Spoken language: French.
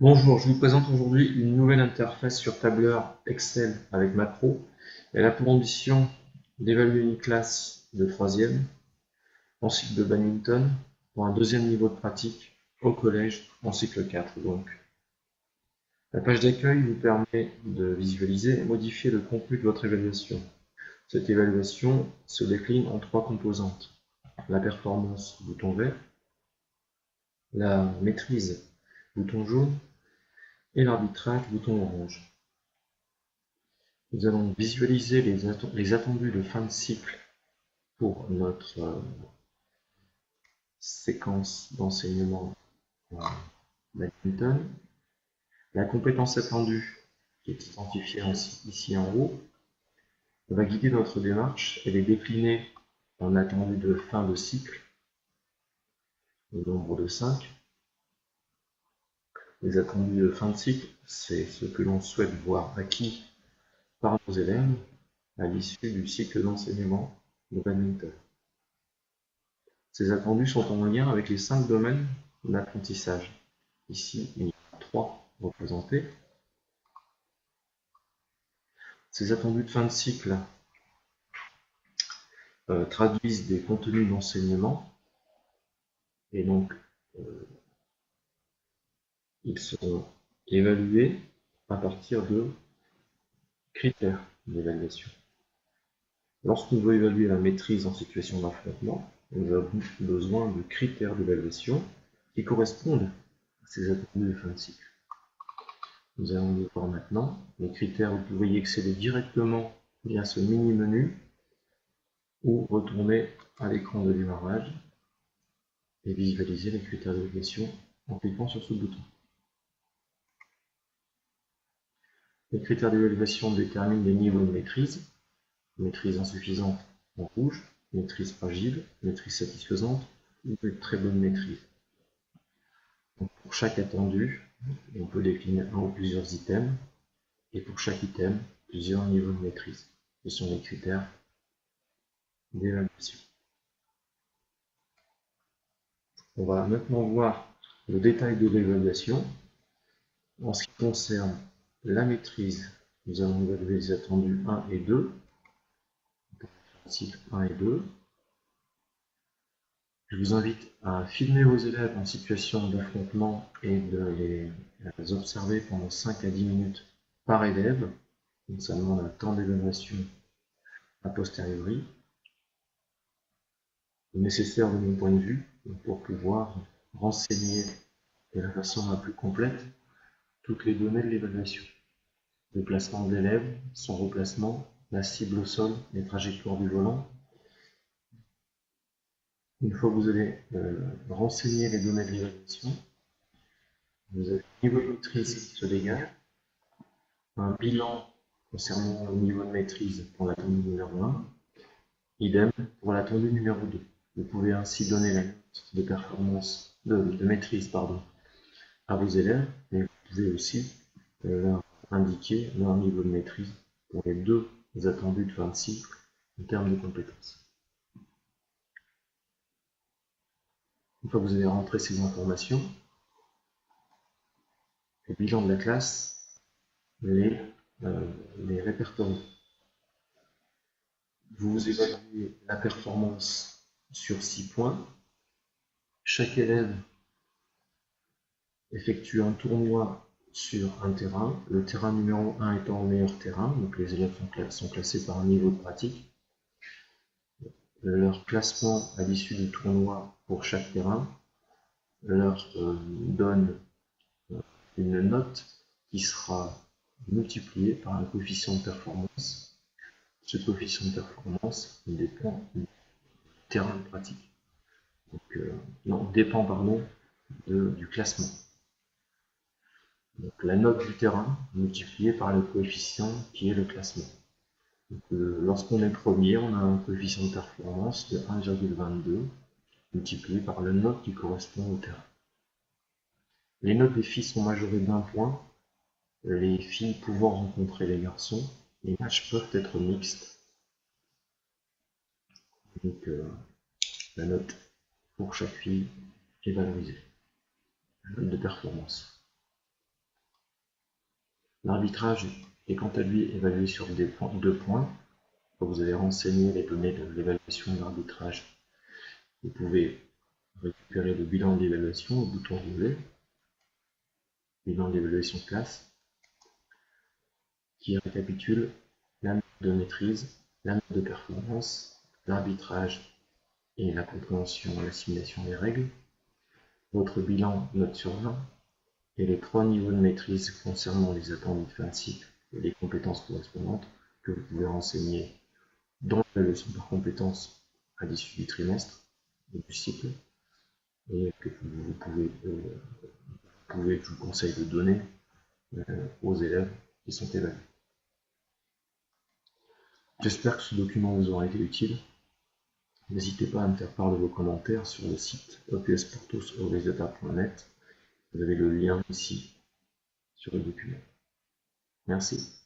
Bonjour, je vous présente aujourd'hui une nouvelle interface sur tableur Excel avec macro. Elle a pour ambition d'évaluer une classe de troisième en cycle de badminton pour un deuxième niveau de pratique au collège en cycle 4. Donc, la page d'accueil vous permet de visualiser et modifier le contenu de votre évaluation. Cette évaluation se décline en trois composantes. La performance, bouton vert, la maîtrise, bouton jaune, et l'arbitrage, bouton orange. Nous allons visualiser les attendus de fin de cycle pour notre séquence d'enseignement badminton. La compétence attendue, qui est identifiée ici en haut, va guider notre démarche et les décliner en attendu de fin de cycle, au nombre de 5. Les attendus de fin de cycle, c'est ce que l'on souhaite voir acquis par nos élèves à l'issue du cycle d'enseignement de badminton. Ces attendus sont en lien avec les 5 domaines d'apprentissage. Ici, il y a 3 représentés. Ces attendus de fin de cycle traduisent des contenus d'enseignement et donc ils seront évalués à partir de critères d'évaluation. Lorsqu'on veut évaluer la maîtrise en situation d'affrontement, nous avons besoin de critères d'évaluation qui correspondent à ces attendus de fin de cycle. Nous allons les voir maintenant. Les critères, vous pouvez y accéder directement via ce mini-menu ou retourner à l'écran de démarrage et visualiser les critères d'évaluation en cliquant sur ce bouton. Les critères d'évaluation déterminent les niveaux de maîtrise. Maîtrise insuffisante en rouge, maîtrise fragile, maîtrise satisfaisante ou très bonne maîtrise. Donc pour chaque attendu, on peut décliner un ou plusieurs items et pour chaque item, plusieurs niveaux de maîtrise. Ce sont les critères d'évaluation. On va maintenant voir le détail de l'évaluation. En ce qui concerne la maîtrise, nous allons évaluer les attendus 1 et 2, cycle 1 et 2. Je vous invite à filmer vos élèves en situation d'affrontement et de les observer pendant 5 à 10 minutes par élève. Donc ça demande un temps d'évaluation a posteriori, nécessaire de mon point de vue pour pouvoir renseigner de la façon la plus complète toutes les données de l'évaluation. Le placement de l'élève, son replacement, la cible au sol, les trajectoires du volant. Une fois que vous avez renseigné les données de l'évaluation, vous avez le niveau de maîtrise qui se dégage, un bilan concernant le niveau de maîtrise pour l'attendu numéro 1, idem pour l'attendu numéro 2. Vous pouvez ainsi donner la note de performance, de maîtrise à vos élèves, mais vous pouvez aussi leur indiquer leur niveau de maîtrise pour les deux attendus de fin de cycle en termes de compétences. Une fois que vous avez rentré ces informations, le bilan de la classe les répertorie. Vous évaluez la performance sur 6 points. Chaque élève effectue un tournoi sur un terrain, le terrain numéro 1 étant le meilleur terrain, donc les élèves sont classés par un niveau de pratique. Leur classement à l'issue du tournoi pour chaque terrain leur donne une note qui sera multipliée par un coefficient de performance. Ce coefficient de performance dépend du terrain de pratique. Donc, dépend du classement. Donc, la note du terrain multipliée par le coefficient qui est le classement. Lorsqu'on est premier, on a un coefficient de performance de 1,22 multiplié par la note qui correspond au terrain. Les notes des filles sont majorées d'1 point. Les filles pouvant rencontrer les garçons, les matchs peuvent être mixtes. Donc la note pour chaque fille est valorisée. La note de performance. L'arbitrage est quant à lui évalué sur deux points. Quand vous avez renseigné les données de l'évaluation de l'arbitrage, vous pouvez récupérer le bilan d'évaluation au bouton relevé, bilan d'évaluation classe, qui récapitule la note de maîtrise, la note de performance, l'arbitrage et la compréhension et l'assimilation des règles, votre bilan note sur 20 et les 3 niveaux de maîtrise concernant les attendus de fin de cycle et les compétences correspondantes que vous pouvez renseigner dans l'évaluation par compétences à l'issue du trimestre et du cycle, et que vous pouvez, je vous conseille de donner aux élèves qui sont évalués. J'espère que ce document vous aura été utile. N'hésitez pas à me faire part de vos commentaires sur le site epsportos.net. Vous avez le lien ici sur le document. Merci.